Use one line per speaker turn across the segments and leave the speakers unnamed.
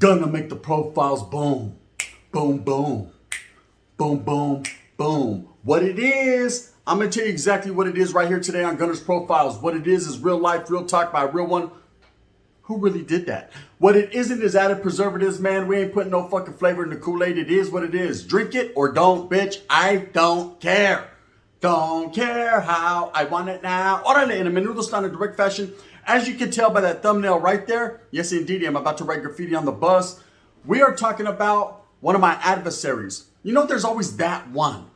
Gonna make the profiles boom, boom, boom, boom, boom, boom. What it is, I'm gonna tell you exactly what it is right here today on Gunner's Profiles. What it is real life, real talk by a real one. Who really did that? What it isn't is added preservatives, man. We ain't putting no fucking flavor in the Kool-Aid. It is what it is. Drink it or don't, bitch. I don't care. Don't care how I want it now. Orale, in a menudo style in direct fashion. As you can tell by that thumbnail right there, yes indeed, I'm about to write graffiti on the bus. We are talking about one of my adversaries. You know, there's always that one.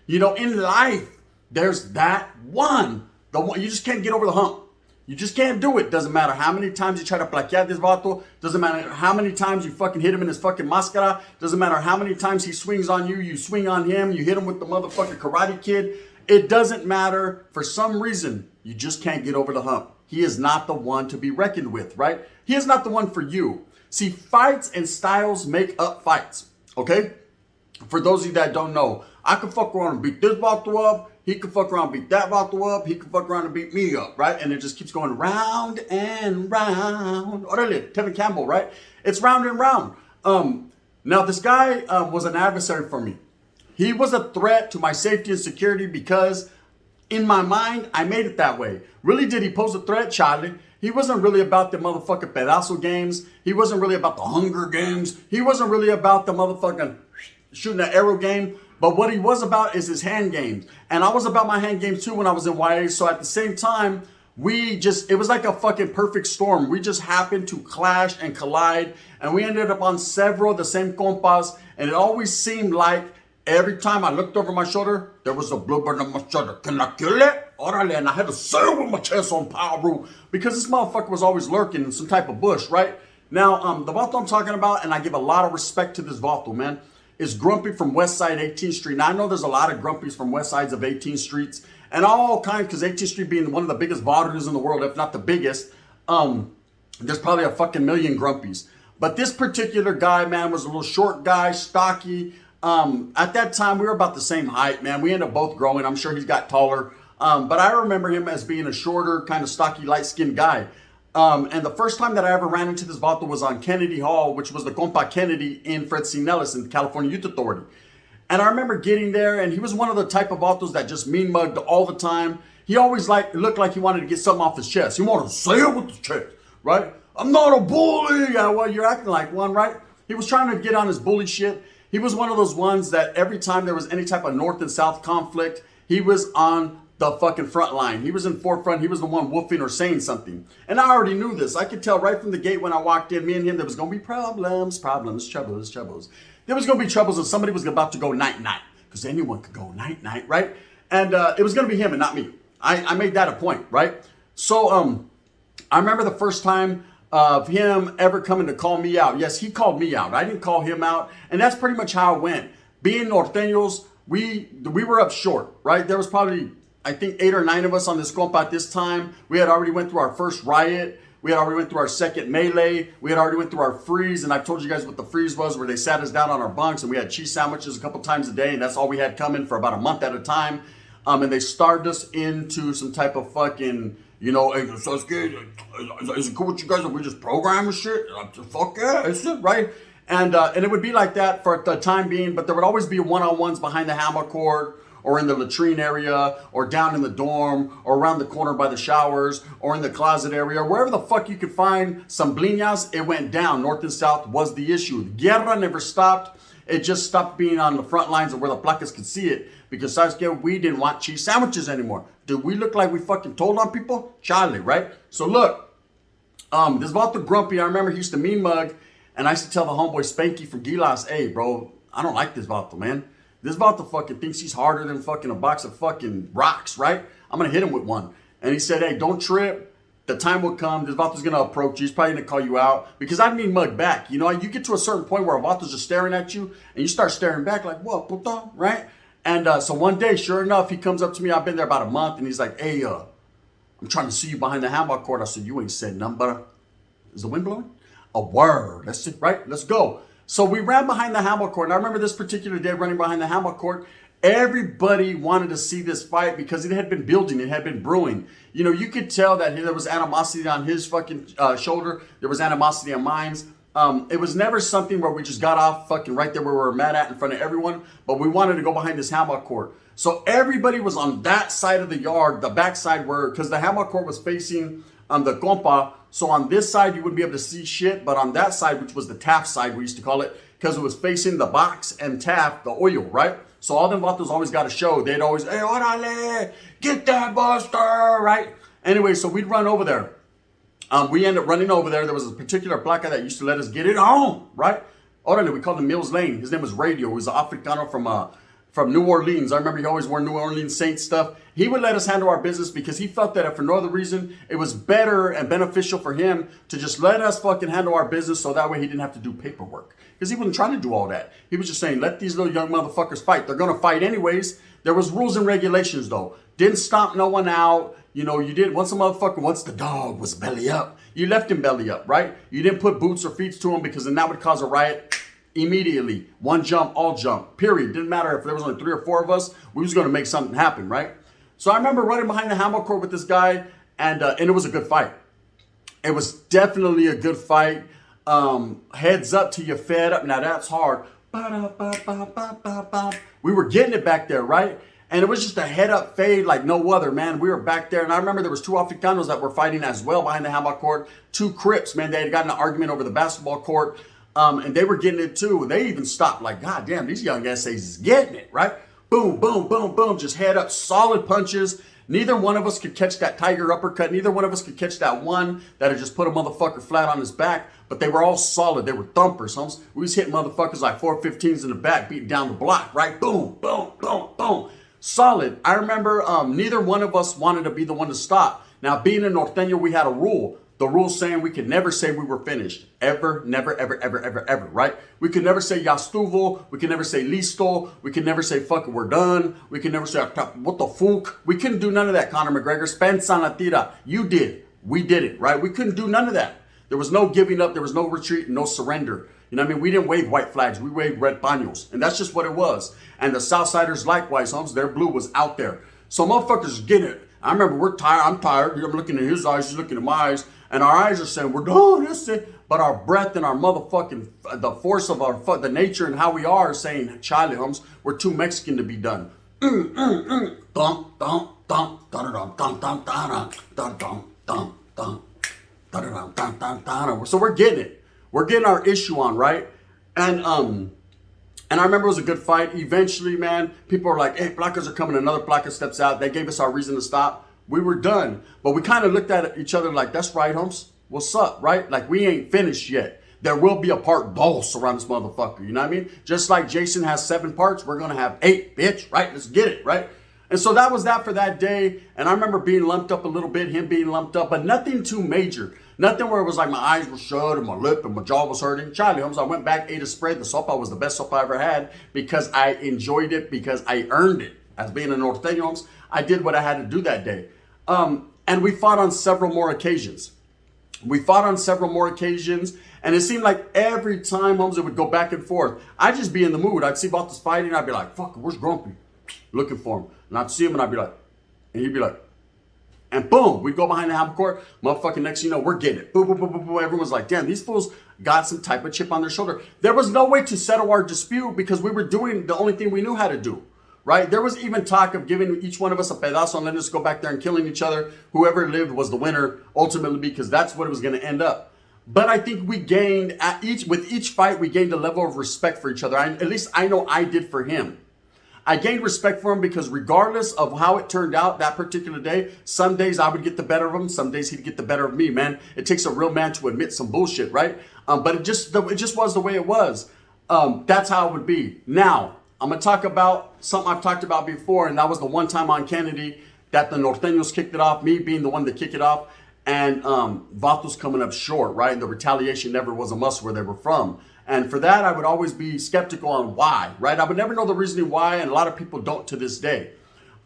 You know, in life, there's that one. The one you just can't get over the hump. You just can't do it. Doesn't matter how many times you try to plaquear this vato. Doesn't matter how many times you fucking hit him in his fucking máscara. Doesn't matter how many times he swings on you. You swing on him. You hit him with the motherfucking Karate Kid. It doesn't matter. For some reason, you just can't get over the hump. He is not the one to be reckoned with, right? He is not the one for you. See, fights and styles make up fights, okay? For those of you that don't know, I can fuck around and beat this vato up. He can fuck around and beat that vato up. He can fuck around and beat me up, right? And it just keeps going round and round. Orale, Tevin Campbell, right? It's round and round. Now, this guy was an adversary for me. He was a threat to my safety and security because in my mind, I made it that way. Really, did he pose a threat, Charlie? He wasn't really about the motherfucking pedazo games. He wasn't really about the Hunger Games. He wasn't really about the motherfucking shooting an arrow game. But what he was about is his hand games. And I was about my hand games too when I was in YA. So at the same time, it was like a fucking perfect storm. We just happened to clash and collide. And we ended up on several of the same compas. And it always seemed like every time I looked over my shoulder, there was a bluebird on my shoulder. Can I kill it? Orale. And I had to say it with my chest on power, bro. Because this motherfucker was always lurking in some type of bush, right? Now, the vato I'm talking about, and I give a lot of respect to this vato, man, is Grumpy from West Side 18th Street. Now, I know there's a lot of Grumpies from West Sides of 18th Streets and all kinds, because 18th Street being one of the biggest vaudevillers in the world, if not the biggest, there's probably a fucking million Grumpies. But this particular guy, man, was a little short guy, stocky. At that time, we were about the same height, man. We ended up both growing. I'm sure he's got taller. But I remember him as being a shorter, kind of stocky, light-skinned guy. And the first time that I ever ran into this vato was on Kennedy Hall, which was the Compa Kennedy in Fred C. Nellis in the California Youth Authority. And I remember getting there, and he was one of the type of vatos that just mean mugged all the time. He always looked like he wanted to get something off his chest. He wanted to say it with his chest, right? I'm not a bully. Yeah, well, you're acting like one, right? He was trying to get on his bully shit. He was one of those ones that every time there was any type of North and South conflict, he was on the fucking front line. He was in forefront. He was the one woofing or saying something. And I already knew this. I could tell right from the gate when I walked in, me and him, there was going to be problems, troubles. There was going to be troubles and somebody was about to go night-night. Because anyone could go night-night, right? And it was going to be him and not me. I made that a point, right? So I remember the first time of him ever coming to call me out. Yes, he called me out. I didn't call him out. And that's pretty much how it went. Being norteños, we were up short, right? There was probably, I think, 8 or 9 of us on this compa at this time. We had already went through our first riot. We had already went through our second melee. We had already went through our freeze. And I've told you guys what the freeze was, where they sat us down on our bunks and we had cheese sandwiches a couple times a day. And that's all we had coming for about a month at a time. And they starved us into some type of fucking, you know, hey, so it's good. Is it cool with you guys if we just program and shit? Fuck yeah, it's it, right? And it would be like that for the time being, but there would always be one-on-ones behind the hammer cord, or in the latrine area, or down in the dorm, or around the corner by the showers, or in the closet area, wherever the fuck you could find some bliñas, it went down. North and South was the issue. Guerra never stopped. It just stopped being on the front lines of where the placas could see it. Because we didn't want cheese sandwiches anymore. Did we look like we fucking told on people? Charlie, right? So look, this vato Grumpy, I remember he used to mean mug, and I used to tell the homeboy Spanky from Gilas, hey bro, I don't like this vato, man. This vato fucking thinks he's harder than fucking a box of fucking rocks, right? I'm gonna hit him with one. And he said, hey, don't trip. The time will come. This vato's gonna approach you. He's probably gonna call you out. Because I mean mug back. You know, you get to a certain point where a vato's just staring at you, and you start staring back like, what, puta, right? And so one day, sure enough, he comes up to me. I've been there about a month, and he's like, hey, I'm trying to see you behind the handball court. I said, you ain't said nothing but is the wind blowing? A word. That's it, right? Let's go. So we ran behind the handball court. And I remember this particular day running behind the handball court. Everybody wanted to see this fight because it had been building. It had been brewing. You know, you could tell that there was animosity on his fucking shoulder. There was animosity on mine. It was never something where we just got off fucking right there where we were mad at in front of everyone, but we wanted to go behind this hammock court. So everybody was on that side of the yard, the back side where, because the hammock court was facing the compa. So on this side, you wouldn't be able to see shit, but on that side, which was the Taft side, we used to call it, because it was facing the box and Taft, the oil, right? So all them vatos always got a show. They'd always, hey, orale, get that buster, right? Anyway, so we'd run over there. We ended up running over there. There was a particular black guy that used to let us get it on, right? Orale, we called him Mills Lane. His name was Radio. He was an Africano from New Orleans. I remember he always wore New Orleans Saints stuff. He would let us handle our business because he felt that if for no other reason, it was better and beneficial for him to just let us fucking handle our business so that way he didn't have to do paperwork. Because he wasn't trying to do all that. He was just saying, let these little young motherfuckers fight. They're going to fight anyways. There was rules and regulations though. Didn't stomp no one out. You know, you did once the dog was belly up, you left him belly up, right? You didn't put boots or feet to him because then that would cause a riot immediately. One jump, all jump, period. Didn't matter if there was only 3 or 4 of us, we was going to make something happen, right? So I remember running behind the hammock court with this guy and it was a good fight. It was definitely a good fight. Heads up till you're fed up. Now that's hard. We were getting it back there, right? And it was just a head up fade like no other, man. We were back there. And I remember there was 2 Africanos that were fighting as well behind the hammock court. 2 Crips, man. They had gotten an argument over the basketball court. And they were getting it too. They even stopped like, God damn, these young essays is getting it, right? Boom, boom, boom, boom. Just head up, solid punches. Neither one of us could catch that tiger uppercut. Neither one of us could catch that one that had just put a motherfucker flat on his back. But they were all solid. They were thumpers. We was hitting motherfuckers like 415s in the back, beating down the block, right? Boom, boom, boom, boom. Solid. I remember neither one of us wanted to be the one to stop. Now, being a Norteño, we had a rule. The rule saying we could never say we were finished. Ever, never, ever, ever, ever, ever, right? We could never say ya estuvo. We could never say listo. We could never say fuck it, we're done. We could never say what the fuck. We couldn't do none of that, Conor McGregor. Spensa la tira. You did. We did it, right? We couldn't do none of that. There was no giving up. There was no retreat, no surrender. You know what I mean? We didn't wave white flags. We waved red paños. And that's just what it was. And the Southsiders likewise, homes, their blue was out there. So motherfuckers get it. I remember we're tired. I'm tired. I'm looking at his eyes. He's looking at my eyes. And our eyes are saying, we're done. That's it. But our breath and our motherfucking, the force of the nature and how we are saying, Charlie, homes, we're too Mexican to be done. Thump, thump, thump, thump, dum, dum, dum, dum, dum, dum, dum. So we're getting it. We're getting our issue on, right? And I remember it was a good fight. Eventually, man, people are like, hey, placas are coming. Another placa steps out. They gave us our reason to stop. We were done. But we kind of looked at each other like, that's right, Holmes. What's up, right? Like, we ain't finished yet. There will be a part dos around this motherfucker. You know what I mean? Just like Jason has 7 parts, we're going to have 8, bitch, right? Let's get it, right? And so that was that for that day. And I remember being lumped up a little bit, him being lumped up, but nothing too major. Nothing where it was like my eyes were shut and my lip and my jaw was hurting. Charlie Holmes, I went back, ate a spread. The sopa was the best sopa I ever had because I enjoyed it, because I earned it. As being a Norteño, Holmes, I did what I had to do that day. And we fought on several more occasions. And it seemed like every time, Holmes, it would go back and forth. I'd just be in the mood. I'd see Vatos fighting, and I'd be like, fuck, where's Grumpy? Looking for him. And I'd see him, and I'd be like, and he'd be like, and boom, we'd go behind the hammock court. Motherfucking next thing you know, we're getting it. Boom, boom, boom, boom, boom. Everyone's like, damn, these fools got some type of chip on their shoulder. There was no way to settle our dispute because we were doing the only thing we knew how to do. Right? There was even talk of giving each one of us a pedazo and letting us go back there and killing each other. Whoever lived was the winner ultimately, because that's what it was going to end up. But I think we gained with each fight, we gained a level of respect for each other. At least I know I did for him. I gained respect for him because regardless of how it turned out that particular day, some days I would get the better of him. Some days he'd get the better of me, man. It takes a real man to admit some bullshit, right? But it just was the way it was. That's how it would be. Now, I'm going to talk about something I've talked about before, and that was the one time on Kennedy that the Norteños kicked it off, me being the one to kick it off, and Vatos coming up short, right? And the retaliation never was a must where they were from. And for that, I would always be skeptical on why, right? I would never know the reasoning why, and a lot of people don't to this day.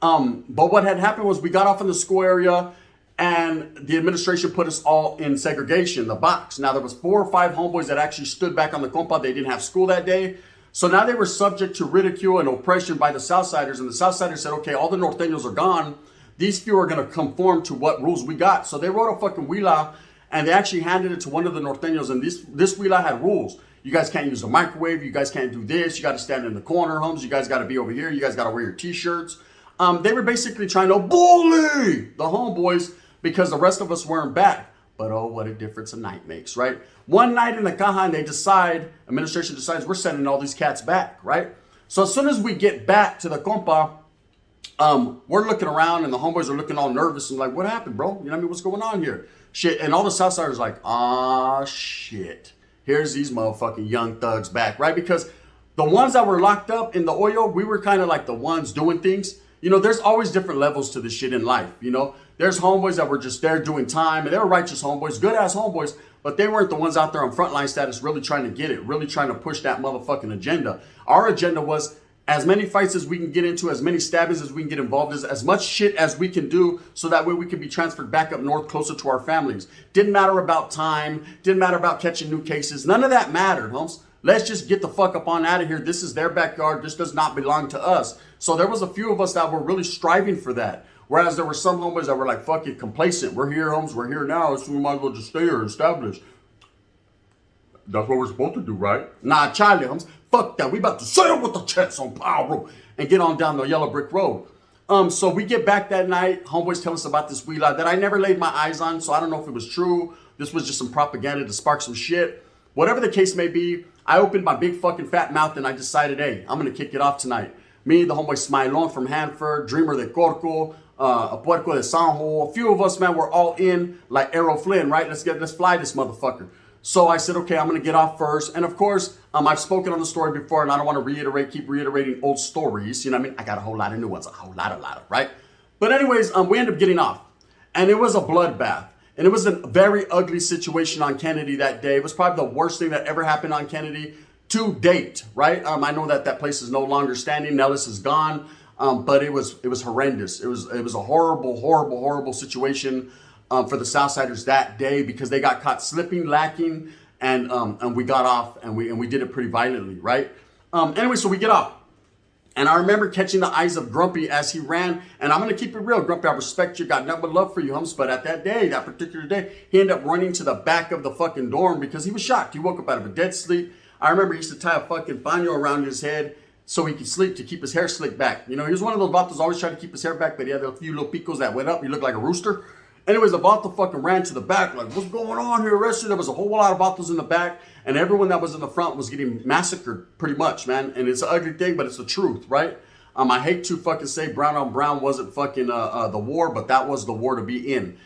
But what had happened was we got off in the school area, and the administration put us all in segregation, the box. Now, there was 4 or 5 homeboys that actually stood back on the compa. They didn't have school that day. So now they were subject to ridicule and oppression by the Southsiders. And the Southsiders said, okay, all the Norteños are gone. These few are going to conform to what rules we got. So they wrote a fucking huila And they actually handed it to one of the norteños. And this Huila had rules. You guys can't use a microwave. You guys can't do this. You got to stand in the corner, homes. You guys got to be over here. You guys got to wear your t-shirts. They were basically trying to bully the homeboys because the rest of us weren't back. But oh, what a difference a night makes, right? One night in the caja, and administration decides we're sending all these cats back, right? So as soon as we get back to the compa, we're looking around and the homeboys are looking all nervous and like, what happened, bro? You know what I mean? What's going on here? Shit. And all the Southsiders like, ah, shit. Here's these motherfucking young thugs back, right? Because the ones that were locked up in the oil, we were kind of like the ones doing things. You know, there's always different levels to this shit in life, you know? There's homeboys that were just there doing time, and they were righteous homeboys, good-ass homeboys, but they weren't the ones out there on frontline status really trying to get it, really trying to push that motherfucking agenda. Our agenda was as many fights as we can get into, as many stabbings as we can get involved in, as much shit as we can do, so that way we can be transferred back up north closer to our families. Didn't matter about time, didn't matter about catching new cases, none of that mattered, homes. Let's just get the fuck up on out of here. This is their backyard. This does not belong to us. So there was a few of us that were really striving for that. Whereas there were some homeboys that were like, fuck it, complacent. We're here, homes. We're here now. So we might as well just stay here and establish. That's what we're supposed to do, right? Nah, Charlie, homes. Fuck that. We about to sail with the chest on power rope and get on down the yellow brick road. So we get back that night. Homeboys tell us about this Huila that I never laid my eyes on. So I don't know if it was true. This was just some propaganda to spark some shit. Whatever the case may be, I opened my big fucking fat mouth and I decided, hey, I'm going to kick it off tonight. Me, the homeboy Smilon from Hanford, Dreamer de Corco, a Puerco de Sanjo, a few of us, man, we're all in like Errol Flynn, right? Let's fly this motherfucker. So I said, okay, I'm going to get off first. And of course, I've spoken on the story before and I don't want to keep reiterating old stories. You know what I mean? I got a whole lot of new ones, a whole lot, right? But anyways, we end up getting off and it was a bloodbath. And it was a very ugly situation on Kennedy that day. It was probably the worst thing that ever happened on Kennedy to date, right? I know that place is no longer standing. Nellis is gone, but it was horrendous. It was a horrible situation for the Southsiders that day because they got caught slipping, lacking, and we got off and we did it pretty violently, right? Anyway, so we get off. And I remember catching the eyes of Grumpy as he ran. And I'm going to keep it real, Grumpy. I respect you. Got nothing but love for you, Humps. But at that particular day, he ended up running to the back of the fucking dorm because he was shocked. He woke up out of a dead sleep. I remember he used to tie a fucking paño around his head so he could sleep to keep his hair slicked back. You know, he was one of those vatos always trying to keep his hair back, but he had a few little picos that went up. He looked like a rooster. Anyways, the vato fucking ran to the back like, what's going on here, arrested? There was a whole lot of vatos in the back, and everyone that was in the front was getting massacred pretty much, man. And it's an ugly thing, but it's the truth, right? I hate to fucking say brown on brown wasn't fucking the war, but that was the war to be in.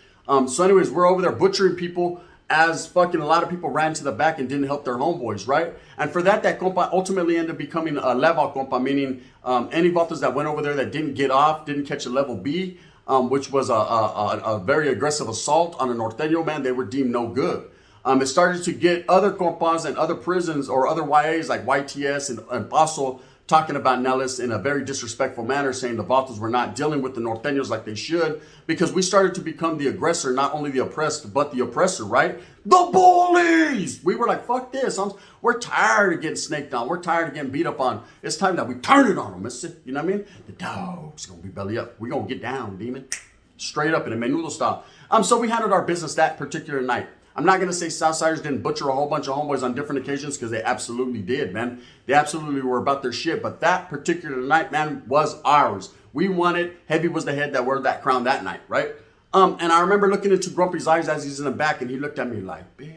So anyways, we're over there butchering people as fucking a lot of people ran to the back and didn't help their homeboys, right? And for that compa ultimately ended up becoming a level compa, meaning any vatos that went over there that didn't get off, didn't catch a level B, which was a very aggressive assault on a norteño, man, they were deemed no good. It started to get other compas and other prisons or other YAs like YTS and Paso talking about Nellis in a very disrespectful manner, saying the vatos were not dealing with the norteños like they should, because we started to become the aggressor, not only the oppressed, but the oppressor, right? The bullies! We were like, fuck this. We're tired of getting snaked on. We're tired of getting beat up on. It's time that we turn it on them, mister. You know what I mean? The dog's gonna be belly up. We're gonna get down, demon. Straight up in a menudo style. So we handled our business that particular night. I'm not going to say Southsiders didn't butcher a whole bunch of homeboys on different occasions because they absolutely did, man. They absolutely were about their shit. But that particular night, man, was ours. We won it. Heavy was the head that wore that crown that night, right? And I remember looking into Grumpy's eyes as he's in the back, and he looked at me like, bitch.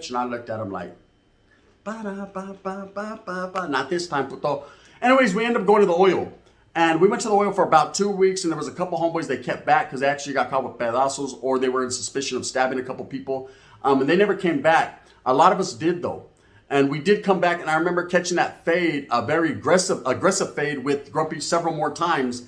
And I looked at him like, ba-da-ba-ba-ba-ba-ba. Not this time, puto. Anyways, we ended up going to the oil. And we went to the oil for about 2 weeks, and there was a couple homeboys they kept back because they actually got caught with pedazos or they were in suspicion of stabbing a couple people. And they never came back. A lot of us did, though. And we did come back, and I remember catching that fade, a very aggressive fade with Grumpy several more times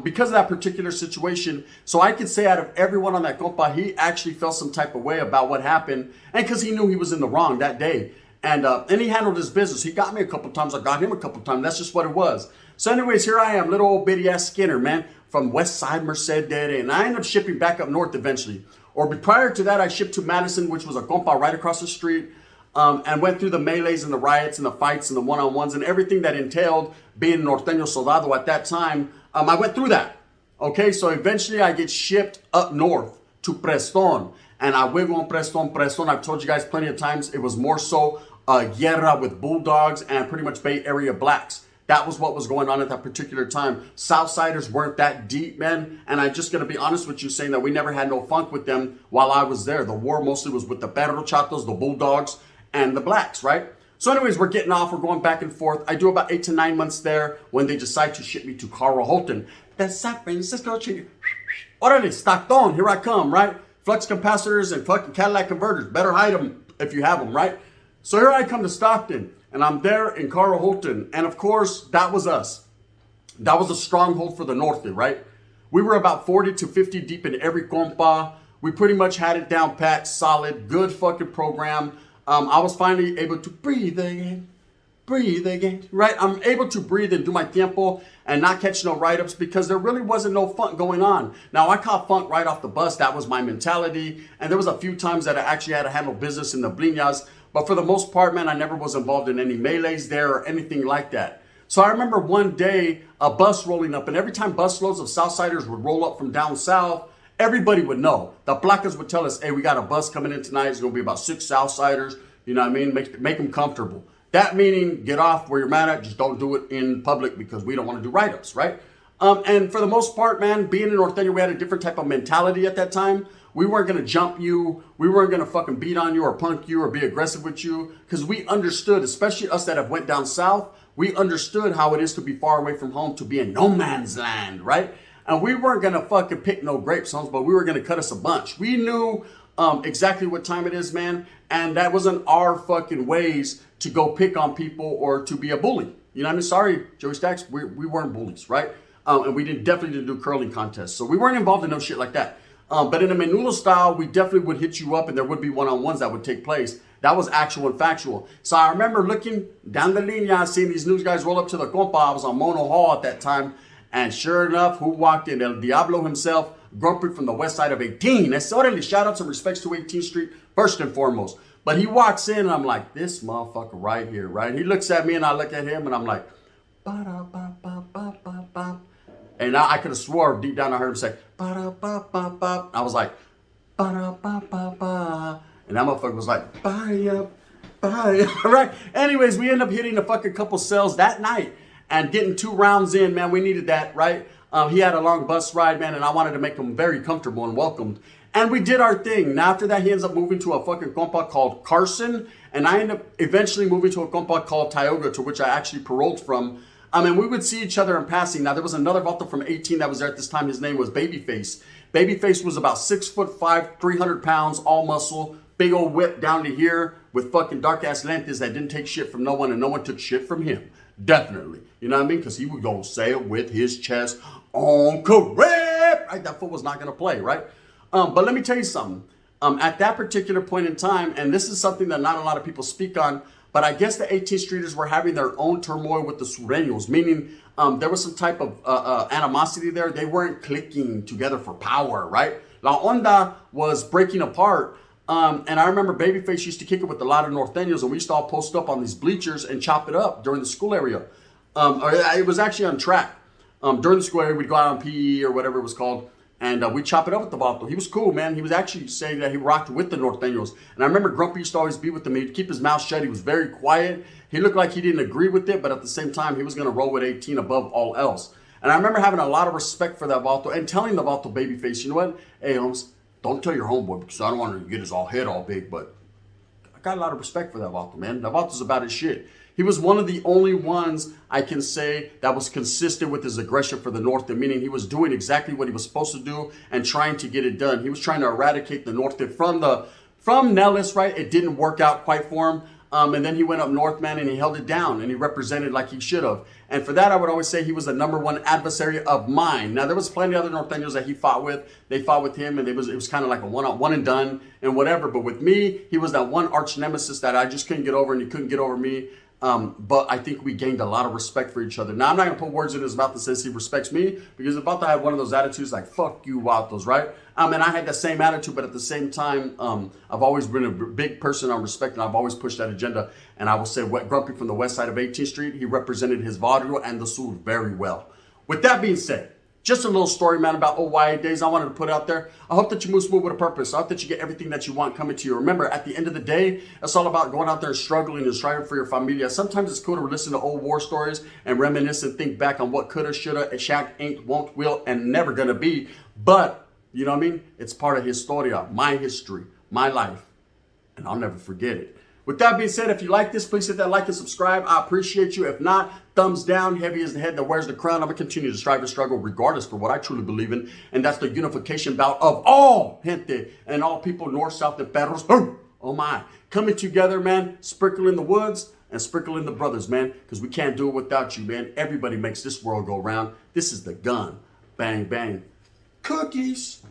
because of that particular situation. So I could say out of everyone on that compa, he actually felt some type of way about what happened, and because he knew he was in the wrong that day. And he handled his business. He got me a couple times. I got him a couple times. That's just what it was. So anyways, here I am, little old bitty ass Skinner, man, from West Side Merced, and I ended up shipping back up north eventually. Or prior to that, I shipped to Madison, which was a compa right across the street, and went through the melees and the riots and the fights and the one-on-ones and everything that entailed being norteño soldado at that time. I went through that. Okay, so eventually I get shipped up north to Preston. And I huevo presto. I've told you guys plenty of times, it was more so guerra with bulldogs and pretty much Bay Area blacks. That was what was going on at that particular time. Southsiders weren't that deep, man. And I'm just going to be honest with you saying that we never had no funk with them while I was there. The war mostly was with the perro chatos, the bulldogs, and the blacks, right? So anyways, we're getting off. We're going back and forth. I do about 8 to 9 months there when they decide to ship me to Carl Holton. The San Francisco Tree. Orale, Stockton, here I come, right? Flux capacitors and fucking Cadillac converters. Better hide them if you have them, right? So here I come to Stockton. And I'm there in Carl Holton. And of course, that was us. That was a stronghold for the Norte, right? We were about 40 to 50 deep in every compa. We pretty much had it down pat, solid, good fucking program. I was finally able to breathe again, right? I'm able to breathe and do my tiempo and not catch no write-ups because there really wasn't no funk going on. Now, I caught funk right off the bus. That was my mentality. And there was a few times that I actually had to handle business in the bliñas. But for the most part, man, I never was involved in any melees there or anything like that. So I remember one day a bus rolling up, and every time busloads of Southsiders would roll up from down south, everybody would know. The placas would tell us, hey, we got a bus coming in tonight. It's going to be about 6 Southsiders. You know what I mean? Make them comfortable. That meaning get off where you're mad at. Just don't do it in public because we don't want to do write-ups, right? And for the most part, man, being in Norteño, we had a different type of mentality at that time. We weren't going to jump you. We weren't going to fucking beat on you or punk you or be aggressive with you because we understood, especially us that have went down south, we understood how it is to be far away from home, to be in no man's land, right? And we weren't going to fucking pick no grapes, homes, but we were going to cut us a bunch. We knew exactly what time it is, man. And that wasn't our fucking ways to go pick on people or to be a bully. You know what I mean? Sorry, Joey Stacks, we weren't bullies, right? And we definitely didn't do curling contests. So we weren't involved in no shit like that. But in a menudo style, we definitely would hit you up and there would be one-on-ones that would take place. That was actual and factual. So I remember looking down the linea, seeing these news guys roll up to the compa. I was on Mono Hall at that time. And sure enough, who walked in? El Diablo himself, Grumpy from the west side of 18. That's already shout outs and respects to 18th Street, first and foremost. But he walks in and I'm like, this motherfucker right here, right? He looks at me and I look at him and I'm like, ba-da-ba-ba-ba-ba-ba. And I could have swore deep down I heard him say, ba-da-ba-ba-ba. I was like, ba-da-ba-ba-ba. And that motherfucker was like, bye, right? Anyways, we end up hitting a fucking couple cells that night and getting 2 rounds in, man. We needed that, right? He had a long bus ride, man, and I wanted to make him very comfortable and welcomed. And we did our thing. Now, after that, he ends up moving to a fucking compa called Carson. And I end up eventually moving to a compa called Tioga, to which I actually paroled from. And we would see each other in passing. Now, there was another vato from 18 that was there at this time. His name was Babyface. Babyface was about 6'5", 300 pounds, all muscle, big old whip down to here with fucking dark-ass lentes that didn't take shit from no one, and no one took shit from him. Definitely. You know what I mean? Because he would go say it with his chest on correct. Right? That foot was not going to play, right? But let me tell you something. At that particular point in time, and this is something that not a lot of people speak on, but I guess the 18th Streeters were having their own turmoil with the Sureños, meaning there was some type of animosity there. They weren't clicking together for power, right? La Onda was breaking apart. And I remember Babyface used to kick it with a lot of Norteños, and we used to all post up on these bleachers and chop it up during the school area. It was actually on track. During the school area, we'd go out on PE or whatever it was called, and we'd chop it up with the vato. He was cool, man. He was actually saying that he rocked with the Norteños. And I remember Grumpy used to always be with them. He'd keep his mouth shut. He was very quiet. He looked like he didn't agree with it, but at the same time, he was going to roll with 18 above all else. And I remember having a lot of respect for that vato and telling the vato Babyface, you know what? Hey, Holmes, don't tell your homeboy because I don't want to get his head all big, but I got a lot of respect for that vato, man. That vato's about his shit. He was one of the only ones I can say that was consistent with his aggression for the Norte, meaning he was doing exactly what he was supposed to do and trying to get it done. He was trying to eradicate the Norte from Nellis, right? It didn't work out quite for him. And then he went up north, man, and he held it down and he represented like he should have. And for that, I would always say he was the number one adversary of mine. Now, there was plenty of other Norteños that he fought with. They fought with him, and it was kind of like a one and done and whatever. But with me, he was that one arch nemesis that I just couldn't get over, and he couldn't get over me. But I think we gained a lot of respect for each other. Now, I'm not going to put words in his mouth that says he respects me, because the vato had one of those attitudes like, fuck you, vatos, right? And I had that same attitude, but at the same time, I've always been a big person on respect, and I've always pushed that agenda. And I will say, Grumpy from the west side of 18th Street, he represented his barrio and the sur very well. With that being said, Just a little story, man, about OYA days I wanted to put out there. I hope that you move smooth with a purpose. I hope that you get everything that you want coming to you. Remember, at the end of the day, it's all about going out there and struggling and striving for your familia. Sometimes it's cool to listen to old war stories and reminisce and think back on what coulda, shoulda, shack, ain't, won't, will, and never gonna be. But, you know what I mean? It's part of historia, my history, my life, and I'll never forget it. With that being said, if you like this, please hit that like and subscribe. I appreciate you. If not, thumbs down. Heavy is the head that wears the crown. I'm going to continue to strive and struggle regardless for what I truly believe in. And that's the unification bout of all gente and all people, north, south, and perros. Oh my. Coming together, man. Sprinkling the woods and sprinkling the brothers, man. Because we can't do it without you, man. Everybody makes this world go round. This is the gun. Bang, bang. Cookies.